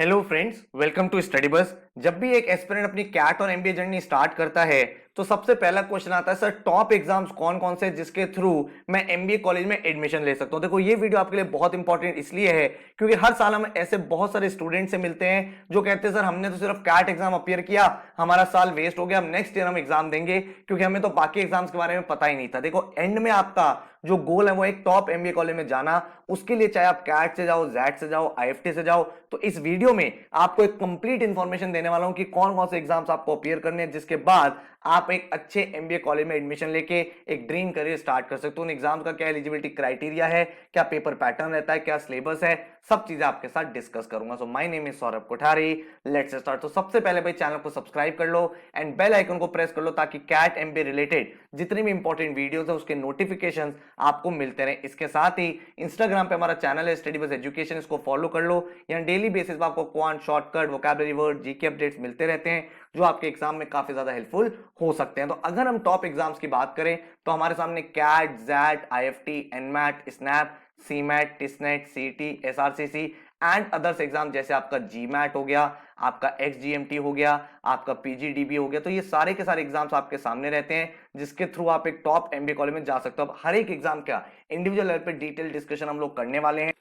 Hello friends, welcome to Study Bus. जब भी एक एस्पिरेंट अपनी कैट और एमबीए जर्नी स्टार्ट करता है तो सबसे पहला क्वेश्चन आता है, सर टॉप एग्जाम्स कौन कौन से जिसके थ्रू मैं एमबीए कॉलेज में एडमिशन ले सकता हूं। देखो, ये वीडियो आपके लिए बहुत इंपॉर्टेंट इसलिए है क्योंकि हर साल हम ऐसे बहुत सारे स्टूडेंट से मिलते हैं जो कहते हैं सर हमने तो सिर्फ कैट एग्जाम अपियर किया, हमारा साल वेस्ट हो गया, हम नेक्स्ट ईयर हम एग्जाम देंगे क्योंकि हमें तो बाकी एग्जाम्स के बारे में पता ही नहीं था। देखो, एंड में आपका जो गोल है वो एक टॉप एमबीए कॉलेज में जाना, उसके लिए चाहे आप कैट से जाओ, जैट से जाओ, आईएफटी से जाओ, तो इस वीडियो में आपको एक कंप्लीट इंफॉर्मेशन देने वाला हूं कि कौन कौन से एग्जाम्स आपको अपियर करने हैं, जिसके बाद आप एक अच्छे एमबीए कॉलेज में एडमिशन लेके एक ड्रीम करियर स्टार्ट कर सकते हो। उन एग्जाम्स का क्या एलिजिबिलिटी क्राइटेरिया है, क्या पेपर पैटर्न रहता है, क्या सिलेबस है, सब चीजें आपके साथ डिस्कस करूंगा। So my name is Saurabh Kothari, let's start. तो सबसे पहले भाई चैनल को सब्सक्राइब कर लो एंड बेल आइकन को प्रेस कर लो ताकि कैट एमबीए रिलेटेड जितनी भी इंपॉर्टेंट वीडियोस है उसके नोटिफिकेशंस आपको मिलते रहे। इसके साथ ही इंस्टाग्राम पे हमारा चैनल है स्टडी बस एजुकेशन, इसको फॉलो कर लो। यहाँ डेली बेसिस पे आपको quant, shortcut, vocabulary word, GK updates मिलते रहते हैं जो आपके एग्जाम में काफी ज्यादा हेल्पफुल हो सकते हैं। तो अगर हम टॉप एग्जाम्स की बात करें तो हमारे सामने CAT, XAT, IFT, NMAT, SNAP, CMAT, TISSNET, CT, SRCC and others exam जैसे आपका जीमैट हो गया, आपका एक्सजीएमटी हो गया, आपका पीजीडीबी हो गया। तो ये सारे के सारे एग्जाम्स आपके सामने रहते हैं जिसके थ्रू आप एक टॉप एमबीए कॉलेज में जा सकते हो। अब हर एक एग्जाम का इंडिविजुअल लेवल पे डिटेल डिस्कशन हम लोग करने वाले हैं।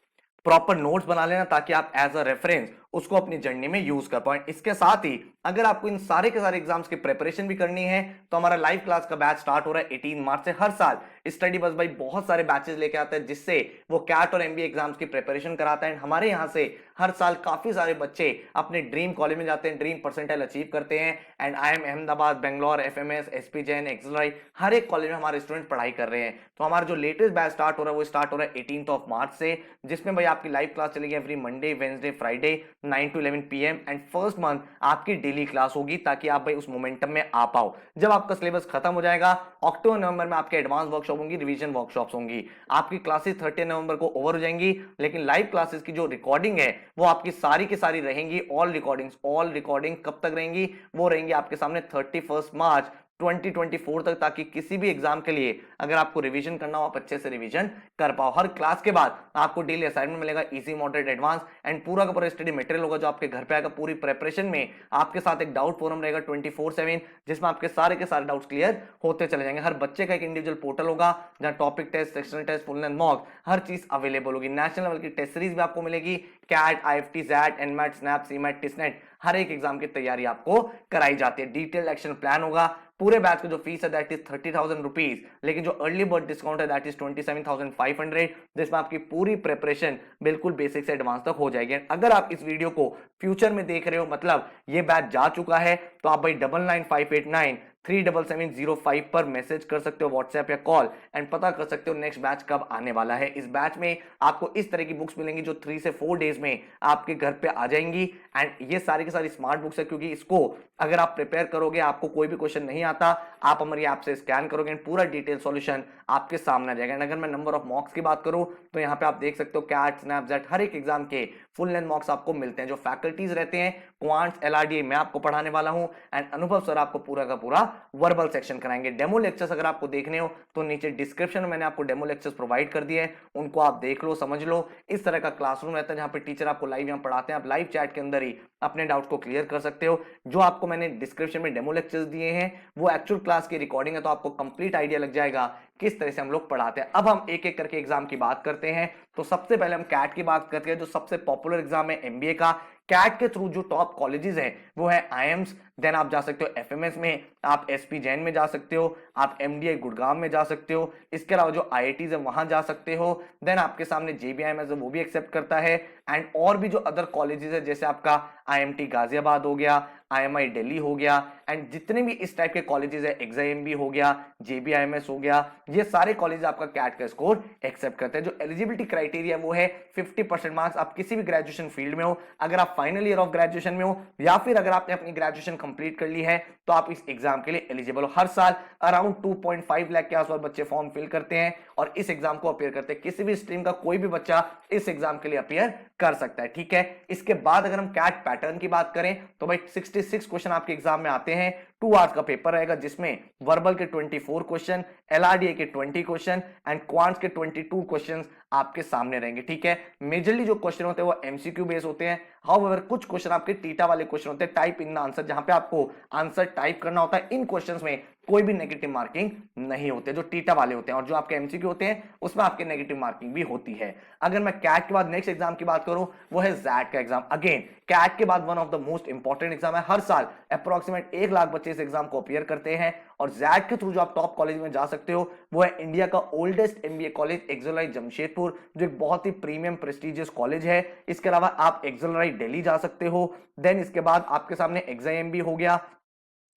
प्रॉपर नोट्स बना लेना ताकि आप एज अ रेफरेंस उसको अपनी जर्नी में यूज कर पाए। इसके साथ ही अगर आपको इन सारे के सारे एग्जाम्स की प्रिपरेशन भी करनी है तो हमारा लाइव क्लास का बैच स्टार्ट हो रहा है 18 मार्च से। हर साल स्टडी बस भाई बहुत सारे बैचेस लेके आता है जिससे वो कैट और एमबीए एग्जाम्स की प्रिपरेशन कराता है। हमारे यहाँ से हर साल काफी सारे बच्चे अपने ड्रीम कॉलेज में जाते हैं, ड्रीम परसेंटाइल अचीव करते हैं। And IIM Ahmedabad, Bangalore, FMS, SP Jain, XLRI, हर एक कॉलेज में हमारे स्टूडेंट पढ़ाई कर रहे हैं। तो हमारा जो लेटेस्ट बैच स्टार्ट हो रहा है वो स्टार्ट हो रहा है 18 मार्च से, जिसमें भाई आपकी लाइव क्लास चलेगी every Monday, Wednesday, Friday 9 to 11 PM and first month आपकी डेली क्लास होगी ताकि आप भाई उस मोमेंटम में आ पाओ। जब आपका सिलेबस खत्म हो जाएगा अक्टूबर नवंबर में आपके एडवांस वर्कशॉप होंगी, रिवीजन वर्कशॉप्स होंगी। आपकी क्लासेस 30 नवंबर को ओवर हो जाएंगी, लेकिन लाइव क्लासेस की जो रिकॉर्डिंग है वो आपकी सारी की सारी रहेंगी। ऑल रिकॉर्डिंग कब तक रहेंगी? वो रहेंगी आपके सामने 31 मार्च 2024 तक, ताकि किसी भी एग्जाम के लिए अगर आपको रिवीजन करना हो आप अच्छे से रिवीजन कर पाओ। हर क्लास के बाद आपको डेली असाइनमेंट मिलेगा, इजी, मॉडरेट, एडवांस एंड पूरा का पूरा स्टडी मटेरियल होगा जो आपके घर पे आएगा। पूरी प्रिपरेशन में आपके साथ एक डाउट फोरम रहेगा 24/7 जिसमें आपके सारे के सारे डाउट्स क्लियर होते चले जाएंगे। हर बच्चे का एक इंडिविजुअल पोर्टल होगा जहां topic test, sectional test, full length mock हर चीज अवेलेबल होगी। नेशनल लेवल की टेस्ट सीरीज भी आपको मिलेगी। CAT, IFT, XAT, NMAT, SNAP, CMAT, TISSNET हर एक एग्जाम की तैयारी आपको कराई जाती है। डिटेल्ड एक्शन प्लान होगा। पूरे बैच का जो फीस है दैट इज 30,000 रुपीज, लेकिन जो अर्ली बर्ड डिस्काउंट है दैट इज 27,500, जिसमें आपकी पूरी प्रिपरेशन बिल्कुल बेसिक से एडवांस तक हो जाएगी। अगर आप इस वीडियो को फ्यूचर में देख रहे हो, मतलब ये बैच जा चुका है, तो आप भाई 9958937705 पर मैसेज कर सकते हो, व्हाट्सएप या कॉल, एंड पता कर सकते हो नेक्स्ट बैच कब आने वाला है। इस बैच में आपको इस तरह की बुक्स मिलेंगी जो 3 से 4 डेज में आपके घर पे आ जाएंगी। एंड ये सारी की सारी स्मार्ट बुक्स है क्योंकि इसको अगर आप प्रिपेयर करोगे, आपको कोई भी क्वेश्चन नहीं आता, आप हमारी ऐप से स्कैन करोगे एंड पूरा डिटेल सॉल्यूशन आपके सामने आ जाएगा। एंड अगर मैं नंबर ऑफ मॉक्स की बात करूं तो यहाँ पे आप देख सकते हो कैट, स्नैप, जेट हर एक एग्जाम के फुल लेंथ मॉक्स आपको मिलते हैं। जो फैकल्टीज रहते हैं क्वांट्स, एलआरडीए मैं आपको पढ़ाने वाला हूं एंड अनुभव सर आपको पूरा का पूरा वर्बल सेक्शन कराएंगे। डेमो लेक्चर्स अगर आपको देखने हो तो नीचे डिस्क्रिप्शन में मैंने आपको डेमो लेक्चर्स प्रोवाइड कर दिए हैं, उनको आप देख लो, समझ लो। इस तरह का क्लासरूम रहता है जहां पे टीचर आपको लाइव यहाँ पढ़ाते हैं, आप लाइव चैट के अंदर ही अपने डाउट्स को क्लियर कर सकते हो। जो आपको मैंने डिस्क्रिप्शन में डेमो लेक्चर्स दिए हैं वो एक्चुअल क्लास की रिकॉर्डिंग है, तो आपको कंप्लीट आइडिया लग जाएगा किस तरह से हम लोग पढ़ाते हैं। अब हम एक एक करके एग्जाम की बात करते हैं। तो सबसे पहले हम कैट की बात करते हैं, जो सबसे पॉपुलर एग्जाम है एमबीए का। कैट के थ्रू जो टॉप कॉलेजेस हैं वो है आईएम्स, देन आप जा सकते हो एफएमएस में, आप एसपी जैन में जा सकते हो, आप एमडीआई गुड़गांव में जा सकते हो, इसके अलावा जो आईआईटीज है वहां जा सकते हो। देन आपके सामने जेबीआईएमएस है वो भी एक्सेप्ट करता है। एंड और भी जो अदर कॉलेजेस है जैसे आपका आईएमटी गाजियाबाद हो गया, आईएमआई दिल्ली हो गया, एंड जितने भी इस टाइप के कॉलेजेस है, एक्सआईएमबी हो गया, जेबीआईएमएस हो गया, ये सारे कॉलेज आपका कैट का स्कोर एक्सेप्ट करते हैं। जो एलिजिबिलिटी क्राइटेरिया वो है 50% मार्क्स। आप किसी भी ग्रेजुएशन फील्ड में हो, अगर आप फाइनल ईयर ऑफ ग्रेजुएशन में हो या फिर अगर आपने अपनी ग्रेजुएशन कंप्लीट कर ली है तो आप इस एग्जाम के लिए एलिजिबल हो। हर साल अराउंड 2.5 लाख के आसपास बच्चे फॉर्म फिल करते हैं और इस एग्जाम को अपियर करते हैं। किसी भी स्ट्रीम का कोई भी बच्चा इस एग्जाम के लिए अपियर कर सकता है, ठीक है। इसके बाद अगर हम कैट पैटर्न की बात करें तो भाई 66 क्वेश्चन आपके एग्जाम में आते हैं। 2 आवर्स का पेपर रहेगा जिसमें वर्बल के 24 क्वेश्चन, एलआरडीए के 20 क्वेश्चन एंड क्वांट्स के 22 क्वेश्चन आपके सामने रहेंगे। ठीक है, मेजरली जो क्वेश्चन होते हैं वो एमसीक्यू बेस होते हैं। हाउएवर कुछ क्वेश्चन आपके टीटा वाले क्वेश्चन होते हैं, टाइप इन द आंसर, जहां पे आपको आंसर टाइप करना होता है। इन क्वेश्चंस में कोई भी नेगेटिव मार्किंग नहीं होते, जो टीटा वाले होते हैं, और जो आपके एमसीक्यू होते हैं उसमें आपके नेगेटिव मार्किंग भी होती है। अगर मैं कैट के बाद नेक्स्ट एग्जाम की बात करूं, वो है जैट का एग्जाम। अगेन कैट के बाद one of the most important exam है। हर साल अप्रोक्सीमेट 1 लाख बच्चे इस एग्जाम को अपीयर करते हैं, और जैट के थ्रू जो आप टॉप कॉलेज में जा सकते हो वो है इंडिया का ओल्डेस्ट एमबीए कॉलेज एक्सोलाई जमशेदपुर, जो एक बहुत ही प्रीमियम प्रेस्टिजियस कॉलेज है। इसके अलावा आप एक्सोलाई दिल्ली जा सकते हो। देन इसके बाद आपके सामने एक्साइएम हो गया,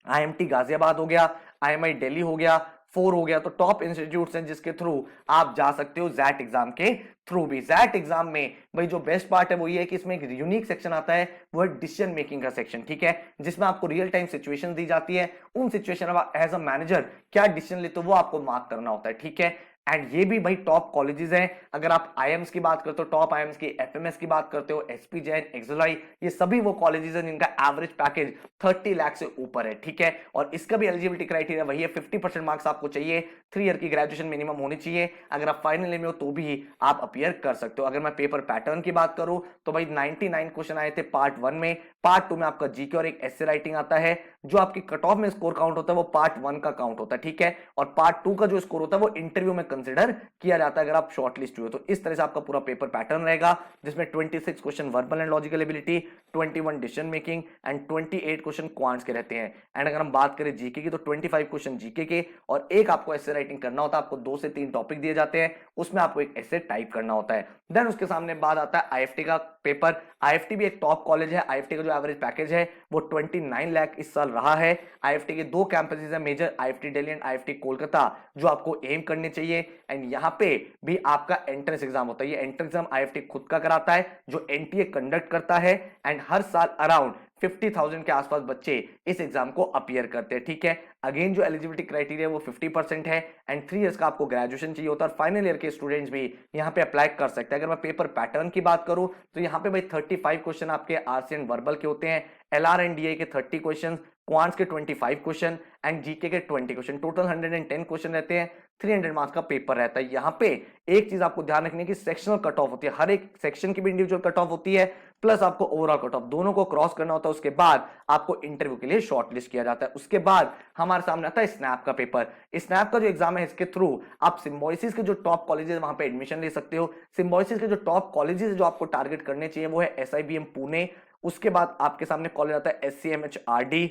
आईएमटी गाजियाबाद हो गया, आईएमआई दिल्ली हो गया, 4 हो गया। तो टॉप इंस्टीट्यूट्स हैं जिसके थ्रू आप जा सकते हो जैट एग्जाम के थ्रू भी। जैट एग्जाम में भाई जो बेस्ट पार्ट है वो ये है कि इसमें एक यूनिक सेक्शन आता है, वो है डिसीजन मेकिंग का सेक्शन। ठीक है, जिसमें आपको रियल टाइम सिचुएशन दी जाती है, उन सिचुएशन में एज अ मैनेजर क्या डिसीजन लेते हो वो आपको मार्क करना होता है। ठीक है, एंड ये भी भाई टॉप कॉलेजेस हैं। अगर आप आईएम्स की बात करते हो, टॉप आईएम्स की, एफएमएस की बात करते हो, एसपी जैन, एक्सोलाई, ये सभी वो कॉलेजेस हैं जिनका एवरेज पैकेज 30 लाख से ऊपर है। ठीक है, और इसका भी एलिजिबिलिटी क्राइटेरिया वही है, 50% मार्क्स आपको चाहिए, 3 ईयर की ग्रेजुएशन मिनिमम होनी चाहिए। अगर आप फाइनल में हो तो भी आप अपीयर कर सकते हो। अगर मैं पेपर पैटर्न की बात करूं तो भाई 99 क्वेश्चन आए थे पार्ट 1 में। पार्ट 2 में आपका जीके और एक एस्से राइटिंग आता है। जो आपकी कट ऑफ में स्कोर काउंट होता है वो पार्ट 1 का काउंट होता है। ठीक है, और पार्ट 2 का जो स्कोर होता है वो इंटरव्यू में कंसिडर किया जाता है अगर आप शॉर्टलिस्ट हुए तो। इस तरह से आपका पूरा पेपर पैटर्न रहेगा, जिसमें 26 question verbal and logical ability, 21 decision making and 28 question quants के रहते हैं। एंड अगर हम बात करें जीके की तो 25 क्वेश्चन जीके के, और एक आपको एस्से राइटिंग करना होता है। आपको 2 से 3 टॉपिक दिए जाते हैं, उसमें आपको एक एस्से टाइप करना होता है। देन उसके सामने बाद आता है आईएफटी का पेपर। आईएफटी भी एक टॉप कॉलेज है। आईएफटी का जो एवरेज पैकेज है वो 29 लाख इस साल रहा है। आईएफटी के 2 कैंपसेस है major, IFT Delhi and IFT Kolkata, जो आपको एम करने चाहिए। एंड यहाँ पे भी आपका एंट्रेंस एग्जाम होता है। ये एंट्रेंस एग्जाम आईएफटी खुद का कराता है, जो एनटीए कंडक्ट करता है। एंड हर साल अराउंड 50,000 के आसपास बच्चे इस एग्जाम को अपीयर करते हैं। ठीक है, अगेन जो एलिजिबिलिटी क्राइटेरिया वो 50% है, एंड 3 इयर्स का आपको ग्रेजुएशन चाहिए होता है। फाइनल ईयर के स्टूडेंट्स भी यहाँ पे अप्लाई कर सकते हैं। अगर मैं पेपर पैटर्न की बात करूं तो यहाँ पे भाई 35 क्वेश्चन आपके आरसी एंड वर्बल के होते हैं, एलआर एंड डीए के 30 क्वेश्चन, क्वांट्स के 25 क्वेश्चन एंड जीके के 20 क्वेश्चन, टोटल 110 क्वेश्चन रहते हैं। 300 मार्क्स का पेपर रहता है। यहाँ पे एक चीज आपको ध्यान रखनी है कि सेक्शनल कट ऑफ होती है, हर एक सेक्शन की भी इंडिविजुअल कट ऑफ होती है, प्लस आपको ओवरऑल कट ऑफ, दोनों को क्रॉस करना होता है। उसके बाद आपको इंटरव्यू के लिए शॉर्टलिस्ट किया जाता है। उसके बाद हमारे सामने आता है स्नैप का पेपर। स्नैप का जो एग्जाम है इसके थ्रू आप सिम्बोसिस के जो टॉप कॉलेजेस वहां पे एडमिशन ले सकते हो। सिम्बोसिस के जो टॉप कॉलेजेस जो आपको टारगेट करने चाहिए वो है एसआईबीएम पुणे, उसके बाद आपके सामने कॉलेज आता है एससीएमएचआरडी,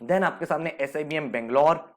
देन आपके सामने एसआईबीएम बेंगलोर,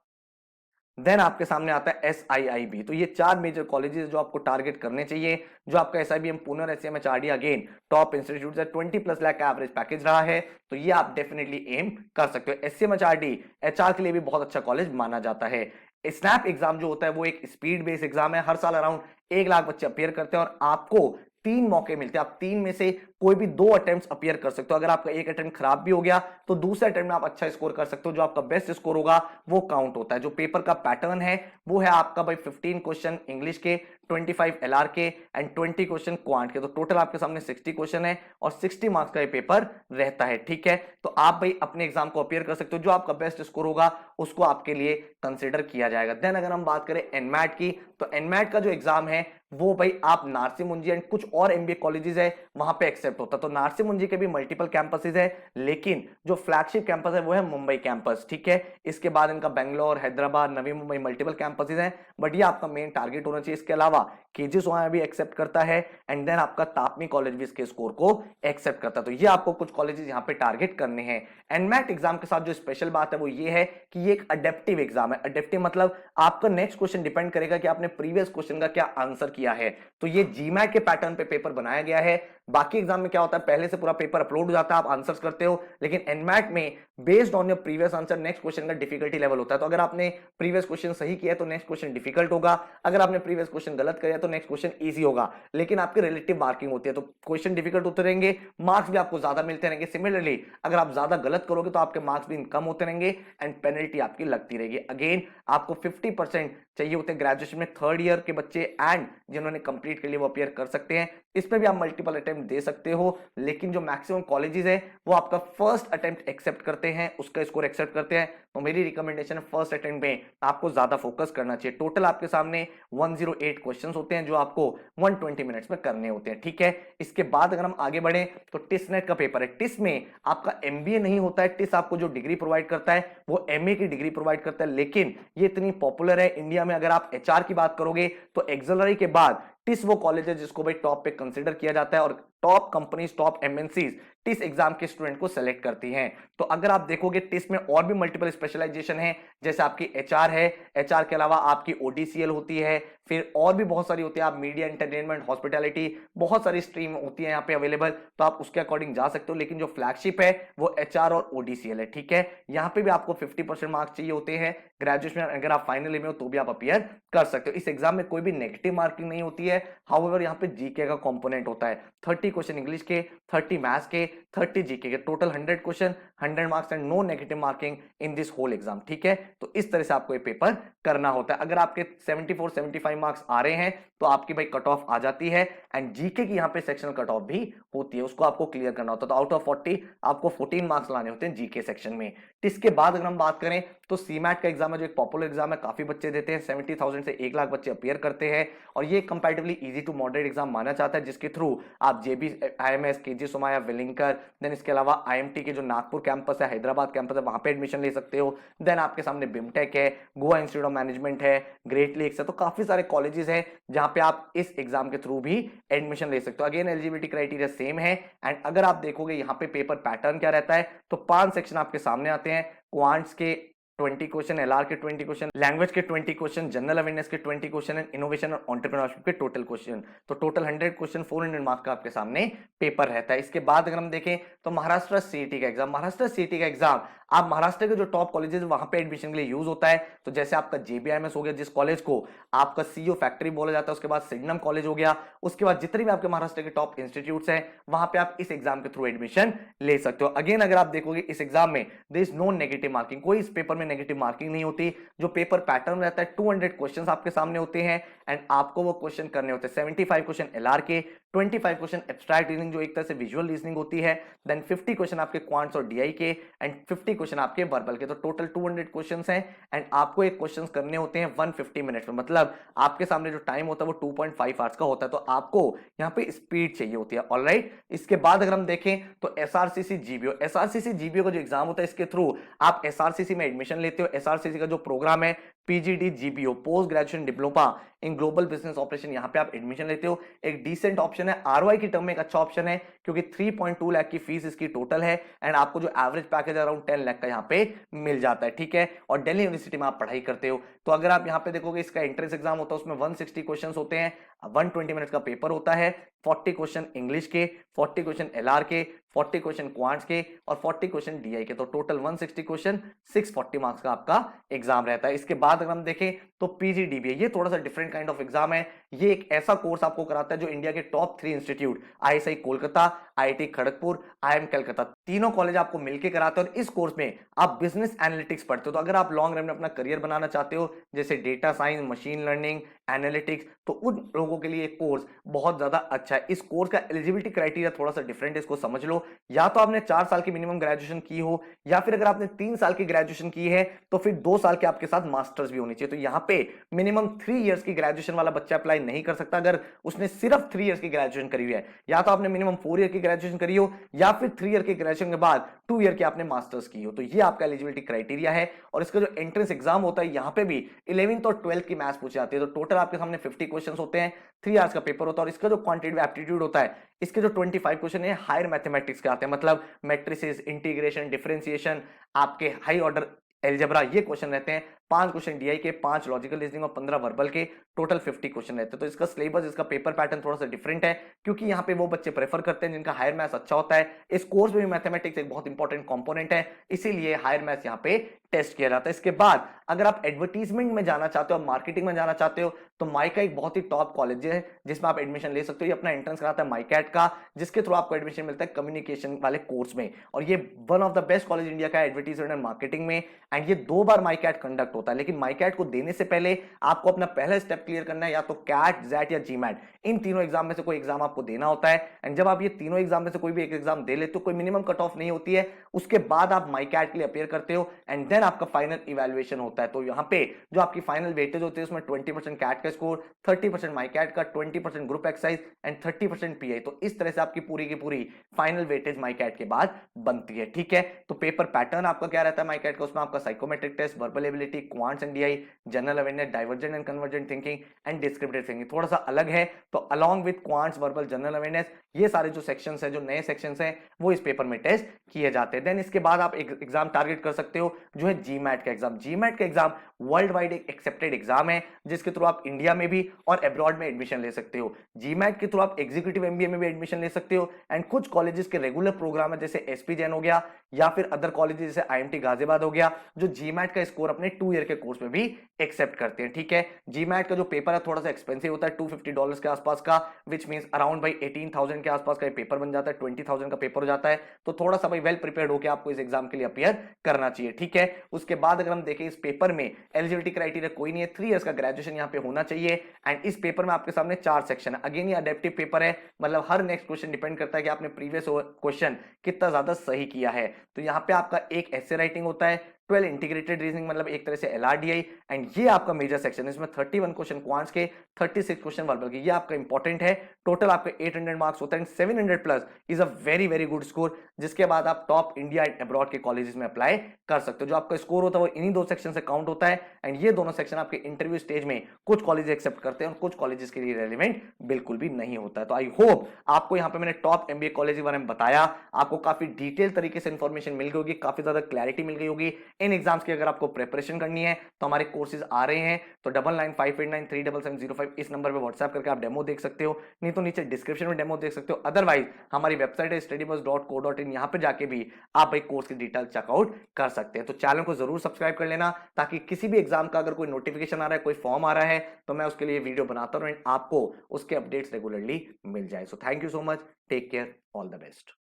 देन आपके सामने आता है एसआईआईबी। तो ये 4 मेजर कॉलेजेस जो आपको टारगेट करने चाहिए। जो आपका एसआईबीएम पुणे और एससीएमएचआरडी अगेन टॉप इंस्टीट्यूट है, 20+ लाख का एवरेज पैकेज रहा है, तो ये आप डेफिनेटली एम कर सकते हो। एससीएमएचआरडी एचआर के लिए भी बहुत अच्छा कॉलेज माना जाता है। स्नैप एग्जाम जो होता है वो एक स्पीड बेस्ड एग्जाम है। हर साल अराउंड 1 लाख बच्चे अपीयर करते हैं, और आपको 3 मौके मिलते हैं। आप 3 में से कोई भी 2 अटेम्प्ट्स अपीयर कर सकते हो। अगर आपका एक अटेम्प्ट खराब भी हो गया तो दूसरे अटेम्प्ट में आप अच्छा स्कोर कर सकते हो। जो आपका बेस्ट स्कोर होगा वो काउंट होता है। जो पेपर का पैटर्न है वो है आपका भाई 15 क्वेश्चन इंग्लिश के, 25 एलआर के एंड 20 क्वेश्चन क्वांट के। तो टोटल आपके सामने 60 क्वेश्चन है और 60 मार्क्स का ये पेपर रहता है। ठीक है, तो आप भाई अपने एग्जाम को अपीयर कर सकते हो। जो आपका बेस्ट स्कोर होगा उसको आपके लिए कंसिडर किया जाएगा। देन अगर हम बात करें एनमैट की, तो एनमैट का जो एग्जाम है वो भाई आप नारसी मुंजी एंड कुछ और एमबीए कॉलेजेस है वहां पे एक्सेप्ट होता है। तो नारसी मुंजी के भी मल्टीपल कैंपसेस है, लेकिन जो फ्लैगशिप कैंपस है वो है मुंबई कैंपस। ठीक है, इसके बाद इनका बेंगलोर, हैदराबाद, नवी मुंबई मल्टीपल कैंपसेस है, बट ये आपका मेन टारगेट होना चाहिए। इसके अलावा केजीएस वहां भी एक्सेप्ट करता है, एंड देन आपका तापमी कॉलेज भी इसके स्कोर को एक्सेप्ट करता है। तो ये आपको कुछ कॉलेजेस यहाँ पे टारगेट करने हैं। एनमैट एग्जाम के साथ जो स्पेशल बात है वो ये है कि ये एक अडेप्टिव एग्जाम है। अडेप्टिव मतलब आपका नेक्स्ट क्वेश्चन डिपेंड करेगा कि आपने प्रीवियस क्वेश्चन का क्या आंसर किया है। तो ये जीमैट के पैटर्न पे पेपर बनाया गया है। बाकी एग्जाम में क्या होता है, पहले से पूरा पेपर अपलोड हो जाता है, आप आंसर्स करते हो, लेकिन एनमैट में based on your previous answer next question का डिफिकल्टी लेवल होता है। तो अगर आपने प्रीवियस क्वेश्चन सही किया है तो नेक्स्ट क्वेश्चन डिफिकल्ट होगा, अगर आपने प्रीवियस क्वेश्चन गलत किया तो नेक्स्ट क्वेश्चन इजी होगा, लेकिन आपकी रिलेटिव मार्किंग होती है तो क्वेश्चन डिफिकल्ट होते रहेंगे, मार्क्स भी आपको ज्यादा मिलते रहेंगे। सिमिलरली अगर आप ज्यादा गलत करोगे तो आपके मार्क्स भी कम होते रहेंगे एंड पेनल्टी आपकी लगती रहेगी। अगेन आपको 50% चाहिए होते हैं ग्रेजुएशन में, थर्ड ईयर के बच्चे एंड जिन्होंने कंप्लीट के लिए वो अपियर कर सकते हैं। इसमें भी आप मल्टीपल अटेम्प्ट दे सकते हो, लेकिन जो मैक्सिमम कॉलेजेस है वो आपका फर्स्ट अटेम्प्ट एक्सेप्ट करते हैं, उसका स्कोर एक्सेप्ट करते हैं। तो मेरी रिकमेंडेशन है फर्स्ट अटेम्प्ट में आपको ज्यादा फोकस करना चाहिए। टोटल आपके सामने 108 क्वेश्चंस होते हैं जो आपको 120 मिनट्स में करने होते हैं, ठीक है। इसके बाद अगर हम आगे बढ़े तो टिस नेट का पेपर है। टिस में आपका एमबीए नहीं होता है, टिस आपको जो डिग्री प्रोवाइड करता है वो एमए की डिग्री प्रोवाइड करता है, लेकिन ये इतनी पॉपुलर है इंडिया में। अगर आप एचआर की बात करोगे तो एक्सलरी के बाद टिस वो कॉलेज है जिसको भाई टॉप पे कंसीडर किया जाता है, और top companies, top MNCs TISS exam के स्टूडेंट को सेलेक्ट करती हैं। तो अगर आप देखोगे टिस में और भी मल्टीपल स्पेशलाइजेशन है, जैसे आपकी एचआर है, एचआर के अलावा आपकी ओडीसीएल होती है, फिर और भी बहुत सारी होती है, आप मीडिया, एंटरटेनमेंट, हॉस्पिटैलिटी, बहुत सारी स्ट्रीम होती है यहाँ पे अवेलेबल, तो आप उसके अकॉर्डिंग जा सकते हो। लेकिन जो फ्लैगशिप है वो एचआर और ओडीसीएल है, ठीक है। यहाँ पे भी आपको 50% मार्क्स चाहिए होते हैं ग्रेजुएशन में, अगर आप फाइनल में हो तो भी आप अपियर कर सकते हो। इस एग्जाम में कोई भी नेगेटिव मार्किंग नहीं होती है, हाउएवर यहाँ पे जीके का कंपोनेंट होता है। 30 क्वेश्चन इंग्लिश के, 30 मैथ्स के, 30 जीके के, total 100 question, 100 marks and no negative marking in this whole exam, ठीक है। तो इस तरह से आपको ये पेपर करना होता है। अगर आपके 74-75 मार्क्स आ रहे हैं तो आपकी भाई कट ऑफ आ जाती है, एंड जीके की यहाँ पे सेक्शनल कट ऑफ भी होती है, उसको आपको क्लियर करना होता है। तो आउट ऑफ 40 आपको 14 मार्क्स लाने होते हैं जीके सेक्शन में। इसके बाद अगर हम बात करें तो सीमैट का एग्जाम है जो एक पॉपुलर एग्जाम है, काफी बच्चे देते हैं, 70,000 से 1 लाख बच्चे अपियर करते हैं, और ये comparatively easy to moderate exam माना जाता है, जिसके थ्रू आप JB, IMS, KJ Somaiya, Welingkar, then इसके अलावा आईएमटी के जो नागपुर कैंपस है, हैदराबाद कैंपस है, वहां पे एडमिशन ले सकते हो। देन आपके सामने बिमटेक है, गोवा इंस्टीट्यूट ऑफ मैनेजमेंट है, ग्रेट लेक्स है, तो काफी सारे कॉलेजेस हैं जहां पे आप इस एग्जाम के थ्रू भी एडमिशन ले सकते हो। अगेन एलिजिबिलिटी क्राइटेरिया सेम है, एंड अगर आप देखोगे यहाँ पे पेपर पैटर्न क्या रहता है तो 5 सेक्शन आपके सामने आते हैं। क्वांट्स के 20 क्वेश्चन, एलआर के 20 क्वेश्चन, लैंग्वेज के 20 क्वेश्चन, जनरल अवेयरनेस के 20 क्वेश्चन एंड इनोवेशन और एंटरप्रेन्योरशिप के टोटल क्वेश्चन। तो टोटल 100 क्वेश्चन, 400 मार्क्स का आपके सामने पेपर रहता है। इसके बाद अगर हम देखें तो महाराष्ट्र सीईटी का एग्जाम, महाराष्ट्र सीईटी का एग्जाम आप महाराष्ट्र के जो टॉप कॉलेजेस वहां पे एडमिशन के लिए यूज होता है। तो जैसे आपका जेबीआईएमएस हो गया जिस कॉलेज को आपका सीईओ फैक्ट्री बोला जाता है, उसके बाद सिग्नम कॉलेज हो गया, उसके बाद जितने भी आपके महाराष्ट्र के टॉप इंस्टीट्यूट्स हैं वहां पे आप इस एग्जाम के थ्रू एडमिशन ले सकते हो। अगेन अगर आप देखोगे इस एग्जाम में there is no negative marking, कोई इस पेपर में नेगेटिव मार्किंग नहीं होती। जो पेपर पैटर्न रहता है 200 क्वेश्चंस आपके सामने होते हैं, एंड आपको वो क्वेश्चन करने होते हैं। 75 क्वेश्चन एलआर के, 25 क्वेश्चन एब्स्ट्रैक्ट रीजनिंग जो एक तरह से विजुअल रीजनिंग होती है, देन 50 क्वेश्चन आपके क्वांट्स और डीआई के, एंड 50 क्वेश्चन आपके वर्बल के। तो टोटल 200 क्वेश्चंस हैं, एंड आपको एक क्वेश्चंस करने होते हैं 150 मिनट्स में, मतलब आपके सामने जो टाइम होता है वो 2.5 आवर्स का होता है। तो आपको यहाँ पे स्पीड चाहिए होती है, ऑलराइट। इसके बाद अगर हम देखें तो एसआरसीसी जीबीओ, एसआरसीसी जीबीओ का जो एग्जाम होता है इसके थ्रू आप एसआरसीसी में एडमिशन लेते हो। एसआरसीसी का जो प्रोग्राम है PGD GBO, post graduation diploma in global business operation, यहाँ पे आप एडमिशन लेते हो। एक डिसेंट ऑप्शन है, आरओआई की टर्म में एक अच्छा ऑप्शन है, क्योंकि 3.2 लाख की फीस इसकी टोटल है, एंड आपको जो एवरेज पैकेज अराउंड 10 लाख का यहाँ पे मिल जाता है, ठीक है। और दिल्ली यूनिवर्सिटी में आप पढ़ाई करते हो। तो अगर आप यहाँ पे देखोगे इसका एंट्रेंस एग्जाम होता है, उसमें 160 क्वेश्चन होते हैं, 120 मिनट्स का पेपर होता है, 40 क्वेश्चन इंग्लिश के, 40 क्वेश्चन एलआर के, 40 क्वेश्चन क्वांट्स के, और 40 क्वेश्चन डीआई के। तो टोटल 160 क्वेश्चन, 640 मार्क्स का आपका एग्जाम रहता है। इसके बाद अगर हम देखें तो पीजीडीबीए, ये थोड़ा सा डिफरेंट काइंड ऑफ एग्जाम है। ये एक ऐसा कोर्स आपको कराता है जो इंडिया के top 3 institute, ISI Kolkata, IIT Kharagpur, IM Calcutta, तीनों कॉलेज आपको मिलकर कराते हैं, और इस कोर्स में आप बिजनेस एनालिटिक्स पढ़ते हो। तो अगर आप लॉन्ग रन में अपना करियर बनाना चाहते हो, जैसे data science, machine learning, analytics, तो उन लोगों के लिए कोर्स बहुत ज्यादा अच्छा है। इस कोर्स का एलिजिबिलिटी क्राइटेरिया थोड़ा सा डिफरेंट है, इसको समझ लो। या तो आपने 4 साल की मिनिमम ग्रेजुएशन की हो, या फिर अगर आपने 3 साल की ग्रेजुएशन की है तो फिर 2 साल के आपके साथ मास्टर्स भी होनी चाहिए। तो यहाँ पे मिनिमम 3 इयर्स की ग्रेजुएशन वाला बच्चा अप्लाई नहीं कर सकता अगर उसने सिर्फ 3 इयर्स की ग्रेजुएशन करी हुई है। या तो आपने मिनिमम 4 ईयर की ग्रेजुएशन करी हो, या फिर 3 ईयर की ग्रेजुएशन के बाद 2 ईयर की आपने मास्टर्स की हो। तो ये आपका एलिजिबिलिटी क्राइटेरिया है। और इसका जो एंट्रेंस एग्जाम होता है यहाँ पे भी 11th और 12th की मैथ्स पूछी जाती है। तो टोटल आपके सामने 50 क्वेश्चन होते हैं, 3 आवर्स का पेपर होता है। और इसका जो क्वांटिटेटिव एप्टीट्यूड होता है, इसके जो 25 क्वेश्चन है हायर मैथमेटिक्स के आते हैं, मतलब मैट्रिसेस, इंटीग्रेशन, डिफरेंशिएशन, आपके हाई ऑर्डर एल्जेब्रा, ये क्वेश्चन रहते हैं। 5 क्वेश्चन डीआई के, 5 लॉजिकल रीजनिंग और 15 वर्बल के, टोटल 50 क्वेश्चन रहते हैं। तो इसका सिलेबस, इसका पेपर पैटर्न थोड़ा सा डिफरेंट है, क्योंकि यहाँ पे वो बच्चे प्रेफर करते हैं जिनका हायर मैथ्स अच्छा होता है। इस कोर्स में भी मैथमेटिक्स एक बहुत इंपॉर्टेंट कंपोनेंट है, इसीलिए हायर मैथ्स यहाँ पे टेस्ट किया जाता है। इसके बाद अगर आप एडवर्टीजमेंट में जाना चाहते हो, मार्केटिंग में जाना चाहते हो, तो माइका एक बहुत ही टॉप कॉलेज है जिसमें आप एडमिशन ले सकते हो। ये अपना एंट्रेंस कराता है माइकैट का, जिसके थ्रू आपको एडमिशन मिलता है कम्युनिकेशन वाले कोर्स में, और ये one of the best college India का एडवर्टीजमेंट एंड मार्केटिंग में। एंड ये 2 बार माइकैट कंडक्ट होता है, लेकिन माइकैट को देने से पहले आपको अपना पहला स्टेप क्लियर करना है, या तो कैट, जैट या जीमैट। इन तीनों एग्जाम में से कोई एग्जाम आपको देना होता है। एंड जब आप ये तीनों एग्जाम में से कोई भी एक एग्जाम दे लेते हो, कोई मिनिमम कट ऑफ नहीं होती है, उसके बाद आप माइकैट के लिए अपेयर करते हो एंड देन आपका फाइनल इवैल्यूएशन होता है। तो यहां पे जो आपकी फाइनल वेटेज होती है उसमें 20% कैट का स्कोर, 30% माइकैट का, 20% ग्रुप एक्सरसाइज एंड 30% पीआई। तो इस तरह से आपकी पूरी की पूरी फाइनल वेटेज माइकैट के बाद बनती है। ठीक है, तो पेपर पैटर्न आपका क्या रहता है माइकैट का? उसमें आपका psychometric test, verbal ability, quants and DI, general awareness, divergent and convergent thinking and descriptive thinking थोड़ा सा अलग है। तो along with quants, verbal, general awareness, ये सारे जो सेक्शंस हैं, जो नए सेक्शंस हैं, वो इस पेपर में टेस्ट किए जाते हैं। देन इसके बाद आप एक एग्जाम टारगेट कर सकते हो जो है जीमैट का एग्जाम। जीमैट का एग्जाम वर्ल्ड वाइड एक एक्सेप्टेड एग्जाम है, जिसके थ्रू आप इंडिया में भी और अब्रॉड में एडमिशन ले सकते हो। जीमैट के थ्रू आप एग्जीक्यूटिव एमबीए में भी एडमिशन ले सकते हो। एंड कुछ कॉलेजेस के रेगुलर प्रोग्राम है, जैसे एसपी जैन हो गया, या फिर अदर कॉलेजेस जैसे आईएमटी गाजियाबाद हो गया, जो जीमैट का स्कोर अपने 2 ईयर के कोर्स में भी एक्सेप्ट करते हैं। ठीक है, जीमैट का जो पेपर है थोड़ा सा एक्सपेंसिव होता है, $250 के आसपास का, विच मींस अराउंड भाई 18,000 के आसपास का पेपर बन जाता है, 20,000 का पेपर हो जाता है। तो थोड़ा सा भाई वेल प्रिपेयर्ड होकर आपको इस एग्जाम के लिए अपियर करना चाहिए। ठीक है, उसके बाद अगर हम देखें इस पेपर में एलिजिबिलिटी क्राइटेरिया कोई नहीं है, 3 इयर्स का ग्रेजुएशन यहाँ पे होना चाहिए। एंड इस पेपर में आपके सामने 4 सेक्शन है। अगेन ये अडेप्टिव पेपर है, मतलब हर नेक्स्ट क्वेश्चन डिपेंड करता है कि आपने प्रीवियस क्वेश्चन कितना ज्यादा सही किया है। तो यहाँ पे आपका एक ऐसे राइटिंग होता है, 12 इंटीग्रेटेड रीजनिंग, मतलब एक तरह से एलआरडीआई, एंड ये आपका मेजर सेक्शन है। इसमें 31 क्वेश्चन क्वांट्स के, 36 क्वेश्चन वर्बल के, ये आपका इंपॉर्टेंट है। टोटल आपके 800 मार्क्स होता है, 700 plus is a very very good score, जिसके बाद आप टॉप इंडिया एंड अब्रॉड के कॉलेजेस में अप्लाई कर सकते हो। जो आपका स्कोर होता है वो इन्हीं 2 सेक्शन से काउंट होता है। एंड ये दोनों सेक्शन आपके इंटरव्यू स्टेज में कुछ कॉलेज एक्सेप्ट करते हैं और कुछ कॉलेजेस के लिए रेलिवेंट बिल्कुल भी नहीं होता है। तो आई होप आपको यहाँ पे मैंने टॉप एमबीए कॉलेज के बारे में बताया, आपको काफी डिटेल तरीके से इंफॉर्मेशन मिल गई होगी, काफी ज्यादा क्लैरिटी मिल गई होगी इन एग्जाम्स की। अगर आपको प्रिपरेशन करनी है तो हमारे कोर्सेज आ रहे हैं, तो 9958937705 इस नंबर पे व्हाट्सएप करके आप डेमो देख सकते हो, नहीं तो नीचे डिस्क्रिप्शन में डेमो देख सकते हो। अदरवाइज हमारी वेबसाइट है studybus.co.in, यहाँ पे जाके भी आप भाई कोर्स की डिटेल चेकआउट कर सकते हैं। तो चैनल को जरूर सब्सक्राइब कर लेना, ताकि किसी भी एग्जाम का अगर कोई नोटिफिकेशन आ रहा है, कोई फॉर्म आ रहा है, तो मैं उसके लिए वीडियो बनाता हूँ, आपको उसके अपडेट्स रेगुलरली मिल जाए। So thank you so much, take care, all the best.